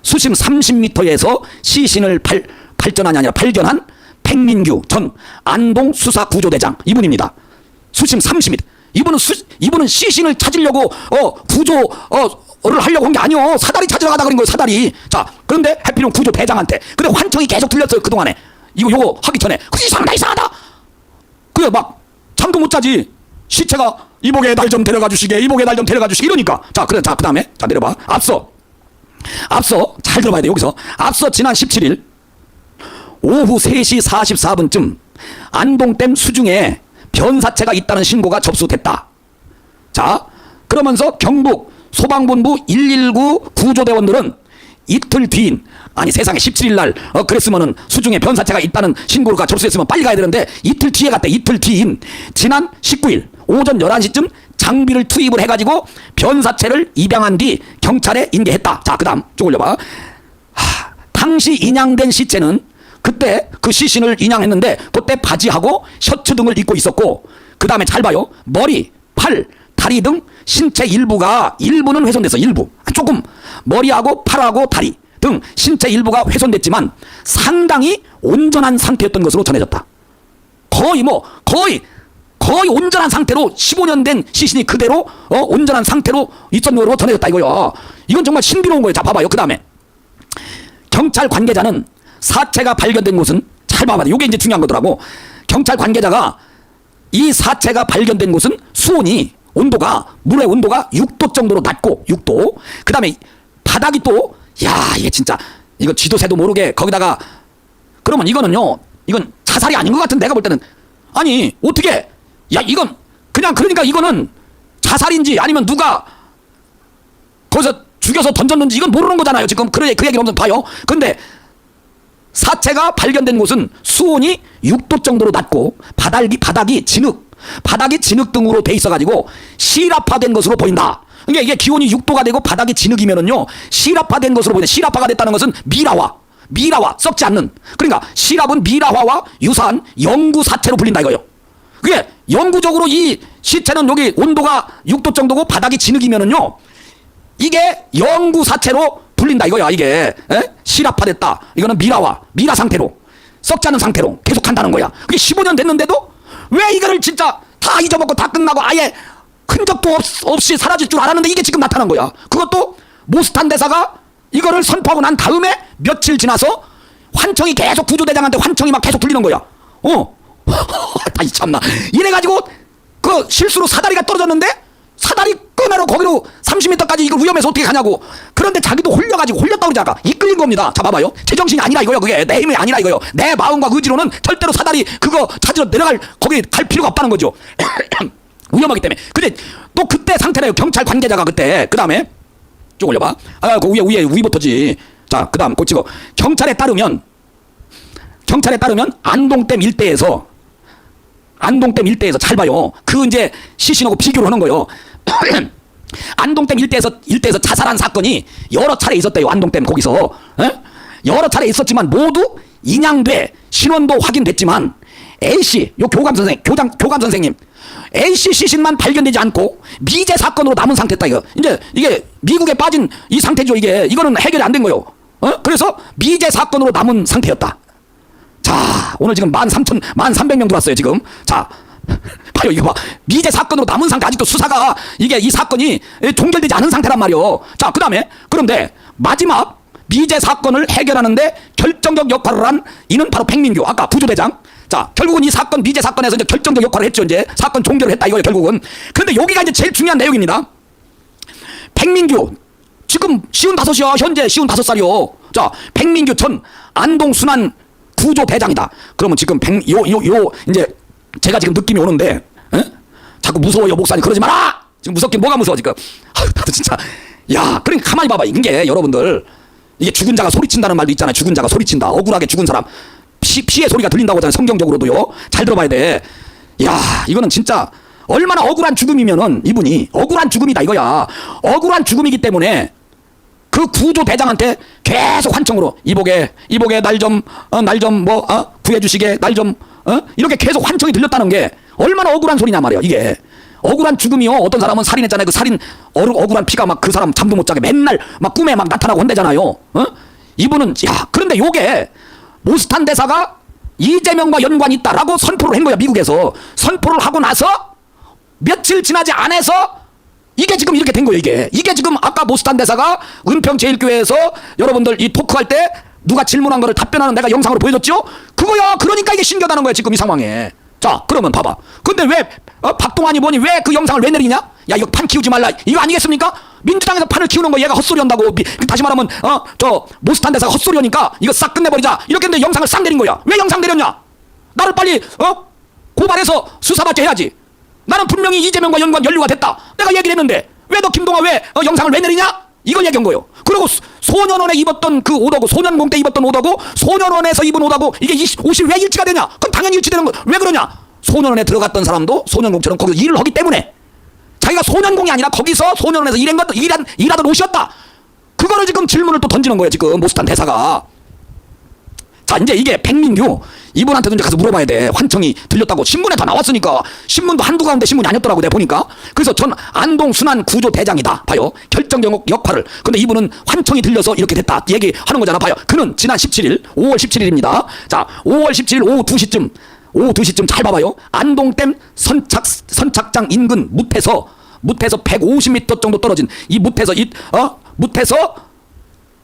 수심 30m에서 시신을 발견한 백민규 전 안동 수사구조대장 이분입니다. 수심 30m. 이분은 시신을 찾으려고 구조를 하려고 한 게 아니요. 사다리 찾으러 가다 그런 거예요. 사다리. 자, 그런데 해피는 구조대장한테. 근데 환청이 계속 들렸어요. 그동안에. 요거 하기 전에. 그래서 이상하다. 그래 막 잠도 못 자지. 시체가 이복에 날 좀 데려가 주시게 이러니까. 자, 그래. 자, 그다음에 자, 내려봐. 앞서 잘 들어봐야 돼. 여기서 앞서 지난 17일 오후 3시 44분쯤 안동댐 수중에 변사체가 있다는 신고가 접수됐다. 자, 그러면서 경북 소방본부 119 구조대원들은 이틀 뒤인, 아니 세상에 17일 날 그랬으면은 수중에 변사체가 있다는 신고가 접수됐으면 빨리 가야 되는데 이틀 뒤에 갔다. 이틀 뒤인 지난 19일 오전 11시쯤 장비를 투입을 해가지고 변사체를 입양한 뒤 경찰에 인계했다. 자, 그 다음 쭉 올려봐. 당시 인양된 시체는 그때 그 시신을 인양했는데 그때 바지하고 셔츠 등을 입고 있었고, 그 다음에 잘 봐요. 머리, 팔, 다리 등 신체 일부는 훼손됐어. 일부 조금 머리하고 팔하고 다리 등 신체 일부가 훼손됐지만 상당히 온전한 상태였던 것으로 전해졌다. 거의 온전한 상태로 15년 된 시신이 그대로 온전한 상태로 있었던 것으로 전해졌다 이거요. 이건 정말 신비로운 거예요. 자, 봐봐요. 그 다음에 경찰 관계자는 사체가 발견된 곳은, 잘 봐봐. 이게 이제 중요한 거더라고. 경찰 관계자가 이 사체가 발견된 곳은 수온이 물의 온도가 6도 정도로 낮고 6도. 그 다음에 바닥이 또, 이게 진짜 이거 쥐도새도 모르게 거기다가, 그러면 이건 자살이 아닌 것 같은, 내가 볼 때는. 아니 어떻게, 이건 그냥, 그러니까 이거는 자살인지 아니면 누가 거기서 죽여서 던졌는지 이건 모르는 거잖아요 지금. 그 얘기는 없는 봐요. 근데 사체가 발견된 곳은 수온이 6도 정도로 낮고 바닥이 진흙, 바닥이 진흙 등으로 돼 있어가지고 실압화된 것으로 보인다. 그러니까 이게 기온이 6도가 되고 바닥이 진흙이면은요 실압화된 것으로 보인다. 실압화가 됐다는 것은 미라화 썩지 않는. 그러니까 실압은 미라화와 유사한 영구사체로 불린다 이거예요. 그게 영구적으로 이 시체는 여기 온도가 6도 정도고 바닥이 진흙이면은요 이게 영구사체로 불린다 이거야. 이게 실압화됐다. 이거는 미라 상태로 썩지 않은 상태로 계속 한다는 거야. 그게 15년 됐는데도 왜 이거를 진짜 다 잊어먹고 다 끝나고 아예 흔적도 없이 사라질 줄 알았는데 이게 지금 나타난 거야. 그것도 모스탄 대사가 이거를 선포하고 난 다음에 며칠 지나서 환청이 계속 구조대장한테 환청이 막 계속 들리는 거야. 아이 참나. 이래가지고 그 실수로 사다리가 떨어졌는데 사다리 끄매로 거기로 30m까지 이걸 위험해서 어떻게 가냐고. 그런데 자기도 홀렸다고 그러지 아까. 이끌린 겁니다. 자 봐봐요. 제정신이 아니라 이거요. 그게 내 힘이 아니라 이거요. 내 마음과 의지로는 절대로 사다리 그거 찾으러 내려갈 거기 갈 필요가 없다는 거죠. 위험하기 때문에. 근데 또 그때 상태래요. 경찰 관계자가 그때. 그 다음에 쭉 올려봐. 그 위부터지. 자, 그 다음 꼭 찍어. 경찰에 따르면 안동댐 일대에서 잘 봐요. 그 이제 시신하고 비교를 하는 거예요. 안동댐 일대에서 자살한 사건이 여러 차례 있었대요. 안동댐 거기서. 여러 차례 있었지만 모두 인양돼 신원도 확인됐지만 A씨, 요 교감 선생님, A씨 시신만 발견되지 않고 미제 사건으로 남은 상태다 이거. 이제 이게 미국에 빠진 이 상태죠. 이거는 해결이 안 된 거예요. 그래서 미제 사건으로 남은 상태였다. 자, 오늘 지금 13,300명 들어왔어요, 지금. 자, 봐요, 이거 봐. 미제 사건으로 남은 상태, 아직도 수사가, 이 사건이 종결되지 않은 상태란 말이요. 자, 그 다음에, 그런데, 마지막, 미제 사건을 해결하는데 결정적 역할을 한 이는 바로 백민규, 아까 부조대장. 자, 결국은 이 사건, 미제 사건에서 이제 결정적 역할을 했죠, 이제. 사건 종결을 했다, 이거예요, 결국은. 그런데 여기가 이제 제일 중요한 내용입니다. 백민규, 지금 55이야, 현재 55살이요. 자, 백민규 전 안동순환 구조대장이다. 그러면 지금 이제 제가 지금 느낌이 오는데, 자꾸 무서워요, 목사님. 그러지 마라! 지금 무섭긴 뭐가 무서워, 지금. 나도 진짜. 야, 그러니까 가만히 봐봐. 이게 여러분들, 이게 죽은 자가 소리친다는 말도 있잖아요. 죽은 자가 소리친다. 억울하게 죽은 사람. 피의 소리가 들린다고 하잖아요. 성경적으로도요. 잘 들어봐야 돼. 야, 이거는 진짜 얼마나 억울한 죽음이면은 이분이 억울한 죽음이다, 이거야. 억울한 죽음이기 때문에 그 구조대장한테 계속 환청으로 이복에 날 좀 구해주시게 이렇게 계속 환청이 들렸다는 게 얼마나 억울한 소리냐 말이야. 이게 억울한 죽음이요. 어떤 사람은 살인했잖아요. 그 살인 억울한 피가 막 그 사람 잠도 못 자게 맨날 막 꿈에 막 나타나고 한대잖아요. 이분은 그런데 요게 모스탄 대사가 이재명과 연관이 있다라고 선포를 한 거야. 미국에서 선포를 하고 나서 며칠 지나지 않아서 이게 지금 이렇게 된 거예요. 이게 지금 아까 모스탄 대사가 은평제일교회에서 여러분들 이 토크할 때 누가 질문한 거를 답변하는 내가 영상으로 보여줬죠? 그거야. 그러니까 이게 신기하다는 거야, 지금 이 상황에. 자, 그러면 봐봐. 근데 왜 박동환이 뭐니 왜 그 영상을 왜 내리냐? 야, 이거 판 키우지 말라, 이거 아니겠습니까? 민주당에서 판을 키우는 거 얘가 헛소리 한다고. 다시 말하면 저 모스탄 대사가 헛소리 하니까 이거 싹 끝내버리자 이렇게 했는데 영상을 싹 내린 거야. 왜 영상 내렸냐? 나를 빨리 고발해서 수사받게 해야지. 나는 분명히 이재명과 연루가 됐다, 내가 얘기를 했는데 왜 너 김동아 왜 영상을 왜 내리냐? 이걸 얘기한 거예요. 그리고 소년원에 입었던 그 옷하고 소년공 때 입었던 옷하고 소년원에서 입은 옷하고 이게 옷이 왜 일치가 되냐? 그럼 당연히 일치되는 거. 왜 그러냐? 소년원에 들어갔던 사람도 소년공처럼 거기서 일을 하기 때문에 자기가 소년공이 아니라 거기서 소년원에서 일하던 옷이었다. 그거를 지금 질문을 또 던지는 거예요, 지금 모스탄 대사가. 자, 이제 이게 백민규 이분한테도 이제 가서 물어봐야 돼. 환청이 들렸다고 신문에 다 나왔으니까. 신문도 한두 가운데 신문이 아니었더라고, 내가 보니까. 그래서 전 안동순환 구조대장이다, 봐요. 결정적 역할을. 근데 이분은 환청이 들려서 이렇게 됐다 얘기하는 거잖아, 봐요. 그는 지난 17일 5월 17일입니다 자, 5월 17일 오후 2시쯤 잘 봐봐요. 안동댐 선착장 인근 무태에서 150m 정도 떨어진 이 무태에서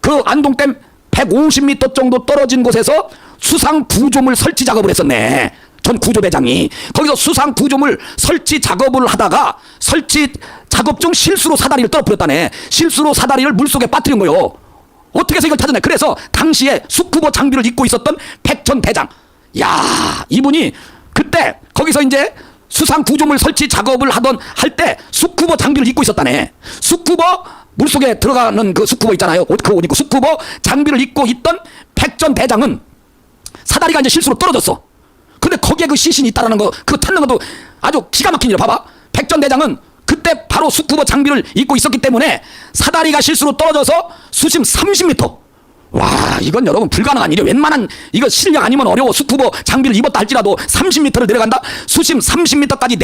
그 안동댐 150m 정도 떨어진 곳에서 수상 구조물 설치 작업을 했었네. 전 구조대장이 거기서 수상 구조물 설치 작업을 하다가 설치 작업 중 실수로 사다리를 떨어뜨렸다네. 실수로 사다리를 물속에 빠뜨린 거요. 어떻게 해서 이걸 찾았네. 그래서 당시에 스쿠버 장비를 입고 있었던 백전 대장, 야, 이분이 그때 거기서 이제 수상 구조물 설치 작업을 할 때 스쿠버 장비를 입고 있었다네. 스쿠버 물속에 들어가는 그 스쿠버 있잖아요. 그 옷 입고 스쿠버 장비를 입고 있던 백전 대장은 사다리가 이제 실수로 떨어졌어. 근데 거기에 그 시신이 있다라는 거, 그거 찾는 것도 아주 기가 막힌 일. 봐봐. 백전대장은 그때 바로 수쿠버 장비를 입고 있었기 때문에 사다리가 실수로 떨어져서 수심 30m. 와, 이건 여러분 불가능한 일이에요. 웬만한 이거 실력 아니면 어려워. 수쿠버 장비를 입었다 할지라도 30m를 내려간다. 수심 30m까지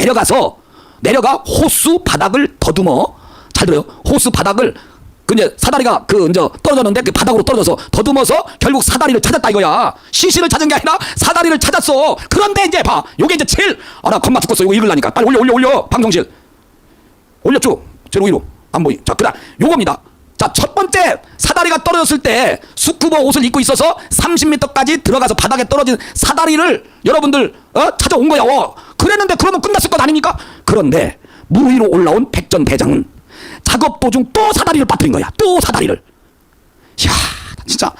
내려가 호수 바닥을 더듬어. 잘 들어요. 호수 바닥을 그 이제 사다리가 그 이제 떨어졌는데 그 바닥으로 떨어져서 더듬어서 결국 사다리를 찾았다 이거야. 시신을 찾은 게 아니라 사다리를 찾았어. 그런데 이제 봐. 요게 이제 제일 나 겁나 죽겠어. 이거 읽으려니까. 빨리 올려. 방송실. 올려 쭉. 제로 위로. 안 보이. 자, 그다음 요겁니다. 자, 첫 번째 사다리가 떨어졌을 때 수쿠버 옷을 입고 있어서 30m까지 들어가서 바닥에 떨어진 사다리를 여러분들 찾아온 거야. 그랬는데 그러면 끝났을 것 아닙니까? 그런데 물 위로 올라온 백전대장은 작업 도중 또 사다리를 빠뜨린 거야. 또 사다리를. 이야, 진짜.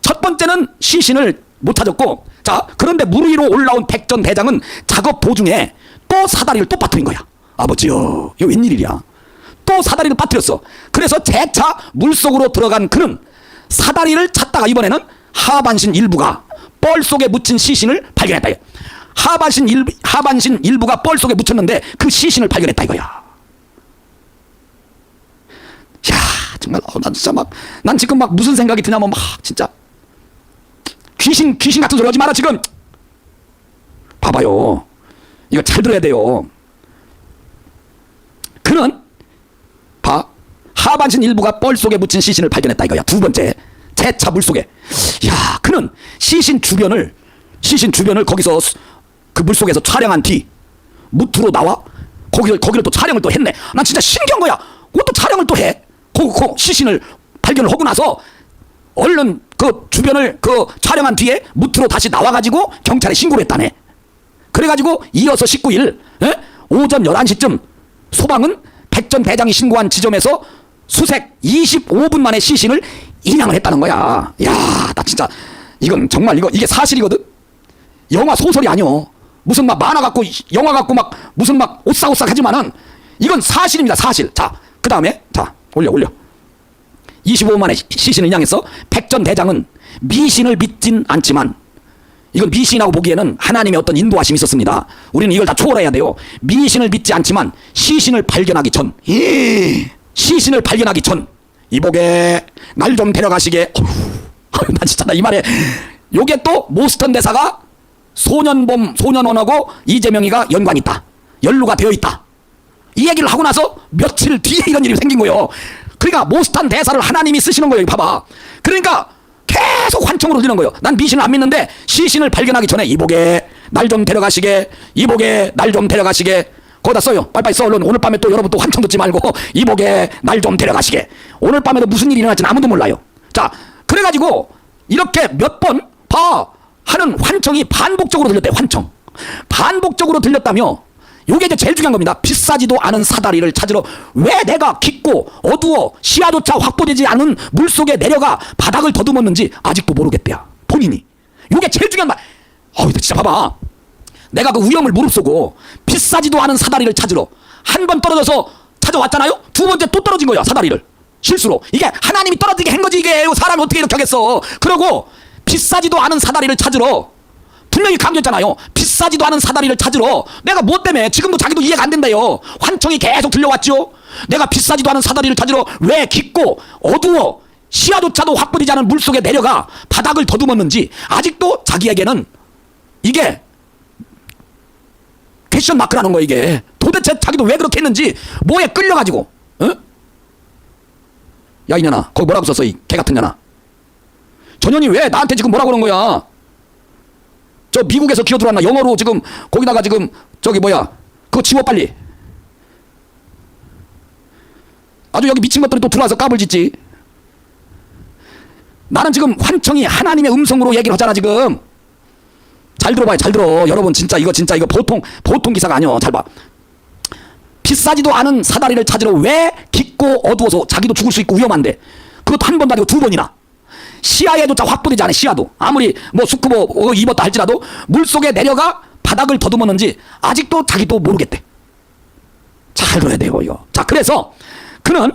첫 번째는 시신을 못 찾았고, 자, 그런데 물 위로 올라온 백전대장은 작업 도중에 또 사다리를 또 빠뜨린 거야. 아버지요, 이거 웬일이야. 또 사다리를 빠뜨렸어. 그래서 재차 물속으로 들어간 그는 사다리를 찾다가 이번에는 하반신 일부가 뻘 속에 묻힌 시신을 발견했다. 하반신 일부가 뻘 속에 묻혔는데 그 시신을 발견했다 이거야. 야, 정말 난 진짜 난 지금 무슨 생각이 드냐면 진짜 귀신 같은 소리 하지 마라 지금. 봐봐요. 이거 잘 들어야 돼요. 그는 하반신 일부가 뻘 속에 묻힌 시신을 발견했다 이거야. 두 번째, 재차 물 속에. 야, 그는 시신 주변을 거기서 그 물 속에서 촬영한 뒤 무트로 나와 거기를 또 촬영을 또 했네. 난 진짜 신기한 거야. 그것도 촬영을 또 해. 그 시신을 발견을 하고 나서 얼른 그 주변을 그 촬영한 뒤에 무트로 다시 나와가지고 경찰에 신고를 했다네. 그래가지고 이어서 19일 오전 11시쯤 소방은 백전대장이 신고한 지점에서 수색 25분 만에 시신을 인양을 했다는 거야. 야, 나 진짜 이건 정말 이게 사실이거든. 영화 소설이 아니오. 무슨 만화 갖고 영화 갖고 무슨 오싹오싹 하지만은 이건 사실입니다. 사실. 자, 그 다음에 자 올려 25분 만에 시신을 인양해서 백전대장은 미신을 믿진 않지만, 이건 미신이라고 보기에는 하나님의 어떤 인도하심이 있었습니다. 우리는 이걸 다 초월해야 돼요. 미신을 믿지 않지만 시신을 발견하기 전 이복에 날 좀 데려가시게. 나 진짜 나 이 말에 요게 또 모스턴 대사가 소년원하고 이재명이가 연관이 있다, 연루가 되어 있다, 이 얘기를 하고 나서 며칠 뒤에 이런 일이 생긴 거예요. 그러니까 모스턴 대사를 하나님이 쓰시는 거예요. 봐봐. 그러니까 계속 환청으로 들리는 거예요. 난 미신을 안 믿는데 시신을 발견하기 전에 이복에 날 좀 데려가시게, 이복에 날 좀 데려가시게. 거기다 써요. 빨리빨리 써. 얼른. 오늘 밤에 또 여러분 또 환청 듣지 말고 이복에 날 좀 데려가시게. 오늘 밤에도 무슨 일이 일어날지는 아무도 몰라요. 자, 그래가지고 이렇게 몇 번 하는 환청이 반복적으로 들렸대요. 환청. 반복적으로 들렸다며 요게 이제 제일 중요한 겁니다. 비싸지도 않은 사다리를 찾으러 왜 내가 깊고 어두워 시야조차 확보되지 않은 물속에 내려가 바닥을 더듬었는지 아직도 모르겠대요. 본인이. 요게 제일 중요한 말. 진짜 봐봐. 내가 그 위험을 무릅쓰고 비싸지도 않은 사다리를 찾으러 한 번 떨어져서 찾아왔잖아요. 두 번째 또 떨어진 거야. 사다리를 실수로. 이게 하나님이 떨어지게 한 거지. 이게 사람이 어떻게 이렇게 하겠어. 그러고 비싸지도 않은 사다리를 찾으러 분명히 강조했잖아요. 비싸지도 않은 사다리를 찾으러. 내가 뭐 때문에 지금도 자기도 이해가 안 된다요. 환청이 계속 들려왔죠. 내가 비싸지도 않은 사다리를 찾으러 왜 깊고 어두워 시야조차도 확보되지 않은 물속에 내려가 바닥을 더듬었는지 아직도 자기에게는 이게 퀘션 마크라는 거야. 이게 도대체 자기도 왜 그렇게 했는지 뭐에 끌려가지고. 야, 이년아, 거기 뭐라고 썼어? 이 개같은 년아. 저 년이 왜 나한테 지금 뭐라고 그런 거야? 저 미국에서 기어 들어왔나? 영어로 지금 거기다가 지금 그거 지워 빨리. 아주 여기 미친 것들이 또 들어와서 까불짓지. 나는 지금 환청이 하나님의 음성으로 얘기를 하잖아 지금. 잘 들어봐요. 잘 들어. 여러분 진짜 이거 보통 기사가 아니야. 잘 봐. 비싸지도 않은 사다리를 찾으러 왜 깊고 어두워서 자기도 죽을 수 있고 위험한데 그것도 한 번도 아니고 두 번이나 시야에조차 확보되지 않아. 시야도 아무리 수쿠버 입었다 할지라도 물속에 내려가 바닥을 더듬었는지 아직도 자기도 모르겠대. 잘 들어야 돼요 이거. 자, 그래서 그는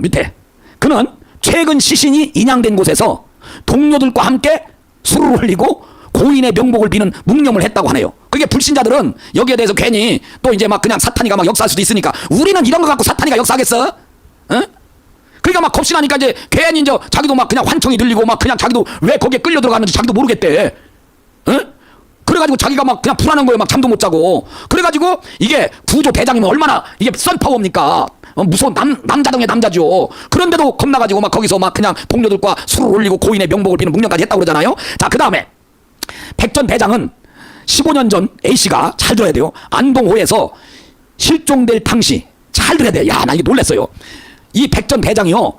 밑에 그는 최근 시신이 인양된 곳에서 동료들과 함께 술을 흘리고 고인의 명복을 비는 묵념을 했다고 하네요. 그게 불신자들은 여기에 대해서 괜히 또 이제 막 그냥 사탄이가 막 역사할 수도 있으니까 우리는 이런 거 갖고 사탄이가 역사하겠어? 어? 그러니까 막 겁신하니까 이제 괜히 이제 자기도 막 그냥 환청이 들리고 막 그냥 자기도 왜 거기에 끌려 들어갔는지 자기도 모르겠대. 어? 그래가지고 자기가 막 그냥 불안한 거예요. 막 잠도 못 자고. 그래가지고 이게 구조 대장이면 얼마나 이게 선파워입니까? 무서운 남자동의 남자죠. 그런데도 겁나가지고 막 거기서 막 그냥 동료들과 술을 올리고 고인의 명복을 비는 묵념까지 했다고 그러잖아요. 자, 그 다음에 백전 대장은 15년 전 A씨가 잘 들어야 돼요. 안동호에서 실종될 당시 잘 들어야 돼. 야, 나 이게 놀랐어요. 이 백전 대장이요.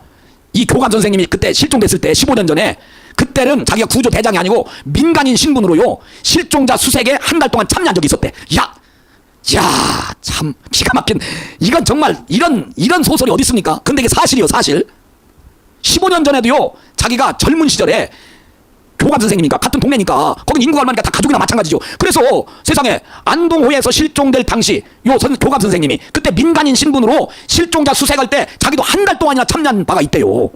이 교감 선생님이 그때 실종됐을 때 15년 전에 그때는 자기가 구조 대장이 아니고 민간인 신분으로요. 실종자 수색에 한 달 동안 참여한 적이 있었대. 야, 참 기가 막힌. 이건 정말 이런 소설이 어디 있습니까? 근데 이게 사실이요, 사실. 15년 전에도요. 자기가 젊은 시절에 교감 선생님이니까 같은 동네니까 거긴 인구가 얼마니까 다 가족이나 마찬가지죠. 그래서 세상에 안동호에서 실종될 당시 요 교감 선생님이 그때 민간인 신분으로 실종자 수색할 때 자기도 한 달 동안이나 참여한 바가 있대요.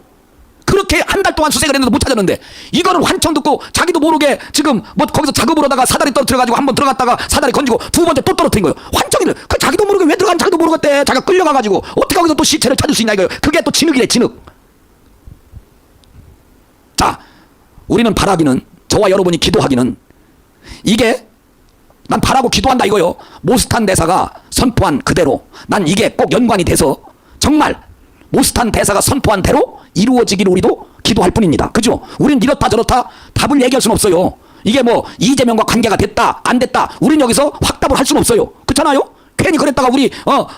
그렇게 한 달 동안 수색을 했는데 못 찾았는데 이거는 환청 듣고 자기도 모르게 지금 뭐 거기서 작업을 하다가 사다리 떨어뜨려가지고 한번 들어갔다가 사다리 건지고 두 번째 또 떨어뜨린 거예요. 환청이를 그 자기도 모르게 왜 들어간 자기도 모르겠대. 자기가 끌려가가지고 어떻게 거기서 또 시체를 찾을 수 있나 이거예요. 그게 또 진흙이래, 진흙. 자, 우리는 바라기는, 저와 여러분이 기도하기는 이게 난 바라고 기도한다 이거요. 모스탄 대사가 선포한 그대로 난 이게 꼭 연관이 돼서 정말 모스탄 대사가 선포한 대로 이루어지기를 우리도 기도할 뿐입니다. 그죠? 우린 이렇다 저렇다 답을 얘기할 수는 없어요. 이게 뭐 이재명과 관계가 됐다 안 됐다 우린 여기서 확답을 할 수는 없어요. 그렇잖아요? 괜히 그랬다가 우리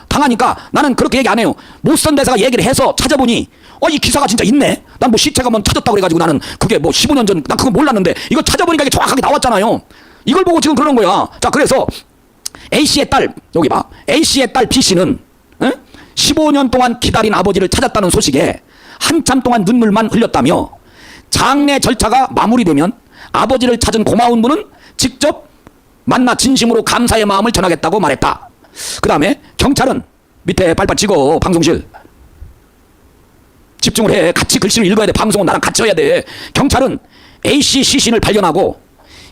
당하니까 나는 그렇게 얘기 안 해요. 모스탄 대사가 얘기를 해서 찾아보니 이 기사가 진짜 있네. 난 뭐 시체가 뭐 찾았다고 그래가지고 나는 그게 뭐 15년 전 난 그거 몰랐는데 이거 찾아보니까 이게 정확하게 나왔잖아요. 이걸 보고 지금 그러는 거야. 자, 그래서 A씨의 딸, 여기 봐. A씨의 딸 B씨는 15년 동안 기다린 아버지를 찾았다는 소식에 한참 동안 눈물만 흘렸다며 장례 절차가 마무리되면 아버지를 찾은 고마운 분은 직접 만나 진심으로 감사의 마음을 전하겠다고 말했다. 그 다음에 경찰은 밑에 빨빨 찍어. 방송실 집중을 해. 같이 글씨를 읽어야 돼. 방송은 나랑 같이 해야 돼. 경찰은 A씨 시신을 발견하고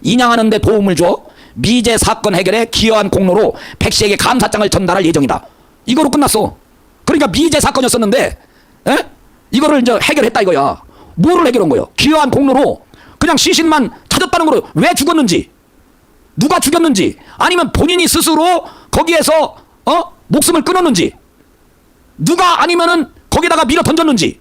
인양하는 데 도움을 줘 미제 사건 해결에 기여한 공로로 백씨에게 감사장을 전달할 예정이다. 이거로 끝났어. 그러니까 미제 사건이었었는데 이거를 이제 해결했다 이거야. 뭐를 해결한 거예요? 기여한 공로로 그냥 시신만 찾았다는 거로 왜 죽었는지, 누가 죽였는지, 아니면 본인이 스스로 거기에서 목숨을 끊었는지, 누가 아니면은 거기다가 밀어 던졌는지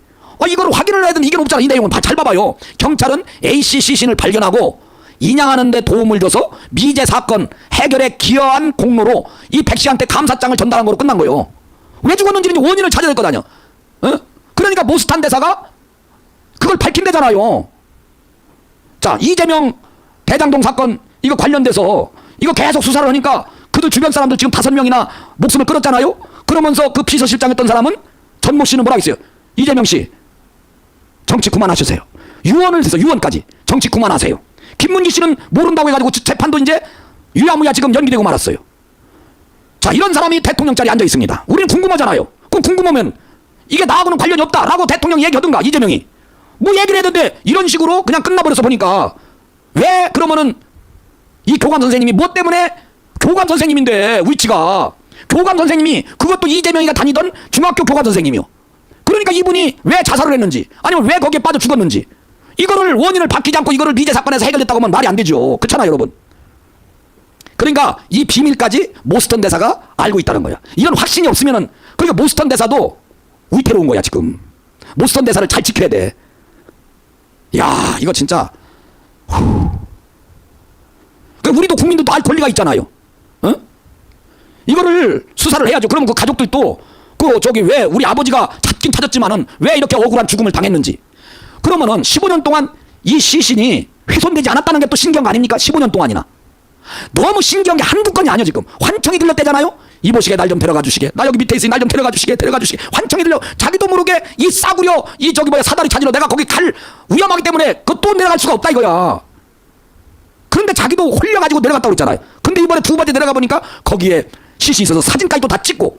이걸 확인을 해야 되는데 이게 없잖아. 이 내용은 다 잘 봐봐요. 경찰은 A씨 시신을 발견하고 인양하는 데 도움을 줘서 미제 사건 해결에 기여한 공로로 이 백씨한테 감사장을 전달한 거로 끝난 거예요. 왜 죽었는지 원인을 찾아야 될 거 아니야. 그러니까 모스탄 대사가 그걸 밝힌대잖아요. 자, 이재명 대장동 사건 이거 관련돼서 이거 계속 수사를 하니까 그들 주변 사람들 지금 5명이나 목숨을 끊었잖아요. 그러면서 그 비서실장했던 사람은 전모 씨는 뭐라 했어요? 이재명 씨 정치 그만하셨어요. 유언을 해서 유언까지 정치 그만하세요. 김문기 씨는 모른다고 해가지고 재판도 이제 유야무야 지금 연기되고 말았어요. 자, 이런 사람이 대통령 자리에 앉아 있습니다. 우리는 궁금하잖아요. 그럼 궁금하면 이게 나하고는 관련이 없다라고 대통령이 얘기하든가 이재명이 뭐 얘기를 했는데 이런 식으로 그냥 끝나버려서 보니까 왜 그러면은 이 교감 선생님이 뭐 때문에 교감 선생님인데 위치가 교감 선생님이 그것도 이재명이가 다니던 중학교 교감 선생님이요. 그러니까 이분이 왜 자살을 했는지 아니면 왜 거기에 빠져 죽었는지 이거를 원인을 밝히지 않고 이거를 미제 사건에서 해결됐다고 하면 말이 안 되죠. 그렇잖아요, 여러분. 그러니까 이 비밀까지 모스턴 대사가 알고 있다는 거야. 이런 확신이 없으면은 그러니까 모스턴 대사도 위태로운 거야 지금. 모스턴 대사를 잘 지켜야 돼. 야, 이거 진짜. 우리도 국민들도 알 권리가 있잖아요. 이거를 수사를 해야죠. 그러면 그 가족들도 왜 우리 아버지가 찾긴 찾았지만은 왜 이렇게 억울한 죽음을 당했는지. 그러면은 15년 동안 이 시신이 훼손되지 않았다는 게 또 신기한 거 아닙니까? 15년 동안이나. 너무 신기한 게 한두 건이 아니야 지금. 환청이 들렸대잖아요. 이보시게 날 좀 데려가 주시게. 나 여기 밑에 있으니 날 좀 데려가 주시게. 환청이 들려. 자기도 모르게 이 싸구려 이 사다리 찾으러 내가 거기 갈 위험하기 때문에 그또 내려갈 수가 없다 이거야. 그런데 자기도 홀려가지고 내려갔다고 그랬잖아요. 근데 이번에 두 번째 내려가 보니까 거기에 시신이 있어서 사진까지 또 다 찍고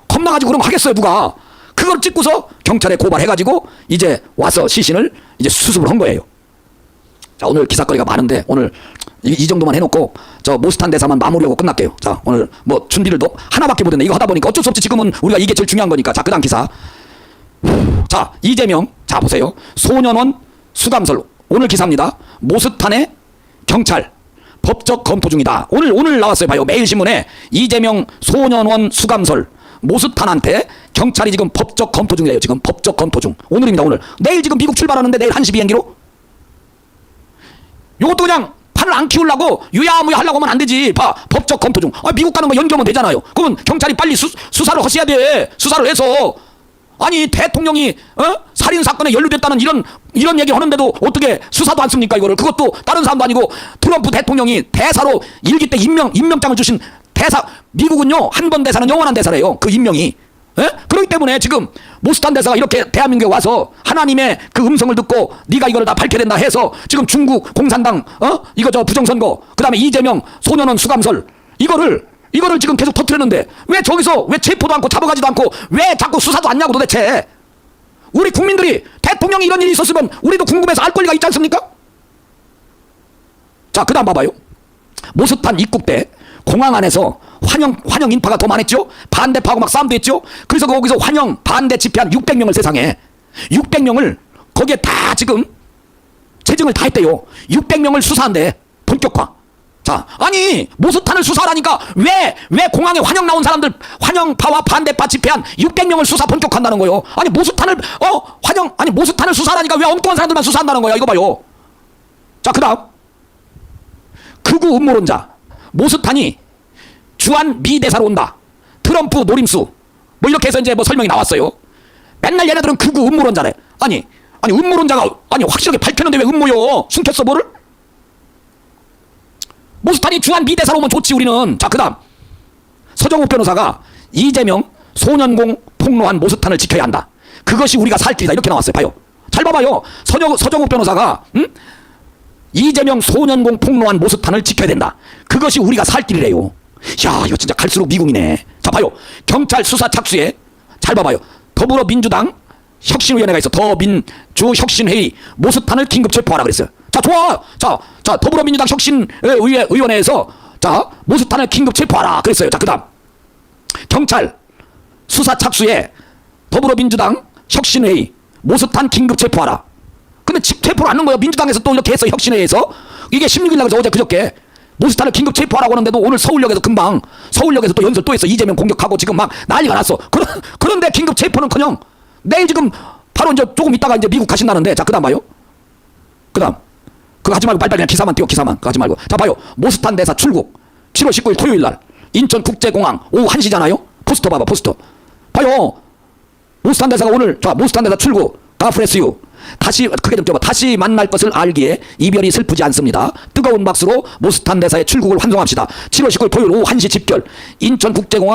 겁나가지고 그럼 하겠어요 누가. 그걸 찍고서 경찰에 고발해가지고 이제 와서 시신을 이제 수습을 한 거예요. 자, 오늘 기사거리가 많은데 오늘 이 정도만 해놓고 저 모스탄 대사만 마무리하고 끝날게요. 자, 오늘 뭐 준비를 하나밖에 못했네. 이거 하다 보니까 어쩔 수 없지. 지금은 우리가 이게 제일 중요한 거니까. 자, 그다음 기사. 자, 이재명. 자, 보세요. 소년원 수감설. 오늘 기사입니다. 모스탄의 경찰 법적 검토 중이다. 오늘 나왔어요. 봐요. 매일신문에 이재명 소년원 수감설. 모스탄한테 경찰이 지금 법적 검토 중이래요. 지금 법적 검토 중. 오늘입니다. 오늘. 내일 지금 미국 출발하는데 내일 1시 비행기로. 요것도 그냥 판을 안 키우려고 유야무야 하려고 하면 안 되지. 봐. 법적 검토 중. 아, 미국 가는 거 연기하면 되잖아요. 그러면 경찰이 빨리 수사를 하셔야 돼. 수사를 해서. 아니, 대통령이 살인 사건에 연루됐다는 이런 얘기 하는데도 어떻게 수사도 안 씁니까? 이거를. 그것도 다른 사람도 아니고 트럼프 대통령이 대사로 일기 때 임명장을 주신 대사. 미국은요, 한 번 대사는 영원한 대사래요. 그 임명이. 그렇기 때문에 지금 모스탄 대사가 이렇게 대한민국에 와서 하나님의 그 음성을 듣고 네가 이거를 다 밝혀야 된다 해서 지금 중국 공산당 이거 저 부정선거, 그다음에 이재명 소년원 수감설 이거를 지금 계속 터뜨렸는데 왜 저기서 왜 체포도 않고 잡아가지도 않고 왜 자꾸 수사도 안 하냐고 도대체. 우리 국민들이 대통령이 이런 일이 있었으면 우리도 궁금해서 알 권리가 있지 않습니까? 자, 그다음 봐봐요. 모스탄 입국 때 공항 안에서 환영 인파가 더 많았죠. 반대파하고 막 싸움도 했죠. 그래서 거기서 환영 반대 집회한 600명을 세상에 600명을 거기에 다 지금 재증을 다 했대요. 600명을 수사한대. 본격화. 자, 아니 모스탄을 수사하라니까 왜 공항에 환영 나온 사람들 환영파와 반대파 집회한 600명을 수사 본격화한다는 거예요. 아니 모스탄을 모스탄을 수사하라니까 왜 엉뚱한 사람들만 수사한다는 거야. 이거 봐요. 자, 그다음 극우 음모론자 모스탄이 주한 미 대사로 온다. 트럼프 노림수. 뭐 이렇게 해서 이제 뭐 설명이 나왔어요. 맨날 얘네들은 극우 음모론자래. 아니 음모론자가 확실하게 밝혔는데 왜 음모요? 숨겼어 뭐를? 모스탄이 주한 미 대사로 오면 좋지 우리는. 자, 그다음 서정욱 변호사가 이재명 소년공 폭로한 모스탄을 지켜야 한다. 그것이 우리가 살 길이다. 이렇게 나왔어요. 봐요. 잘 봐봐요. 서정욱 변호사가 이재명 소년공 폭로한 모스탄을 지켜야 된다. 그것이 우리가 살 길이래요. 야, 이거 진짜 갈수록 미궁이네. 자, 봐요. 경찰 수사 착수에 잘 봐봐요. 더불어민주당 혁신위원회가 있어. 더민주 혁신회의 모스탄을 긴급 체포하라 그랬어요. 자, 좋아. 자, 더불어민주당 혁신위원회에서 자, 모스탄을 긴급 체포하라 그랬어요. 자, 그다음 경찰 수사 착수에 더불어민주당 혁신회의 모스탄 긴급 체포하라. 근데 체포를 안 하는 거예요. 민주당에서 또 이렇게 해서 혁신회에서 이게 16일 날에서 어제 그저께 모스탄을 긴급 체포하라고 하는데도 오늘 서울역에서 금방 서울역에서 또 연설 또 했어. 이재명 공격하고 지금 막 난리가 났어. 그런데 긴급 체포는커녕 내일 지금 바로 이제 조금 있다가 이제 미국 가신다는데. 자, 그다음 봐요. 그다음 그거 하지 말고 빨리빨리 그냥 기사만 띄워. 기사만 그거 하지 말고. 자, 봐요. 모스탄 대사 출국 7월 19일 토요일 날 인천국제공항 오후 1시잖아요. 포스터 봐봐. 포스터 봐요. 모스탄 대사가 오늘 자 모스탄 대사 출국 가프레스유 다시 크게 좀 띄워봐. 다시 만날 것을 알기에 이별이 슬프지 않습니다. 뜨거운 박수로 모스탄 대사의 출국을 환송합시다. 7월 19일 토요일 오후 1시 집결 인천국제공항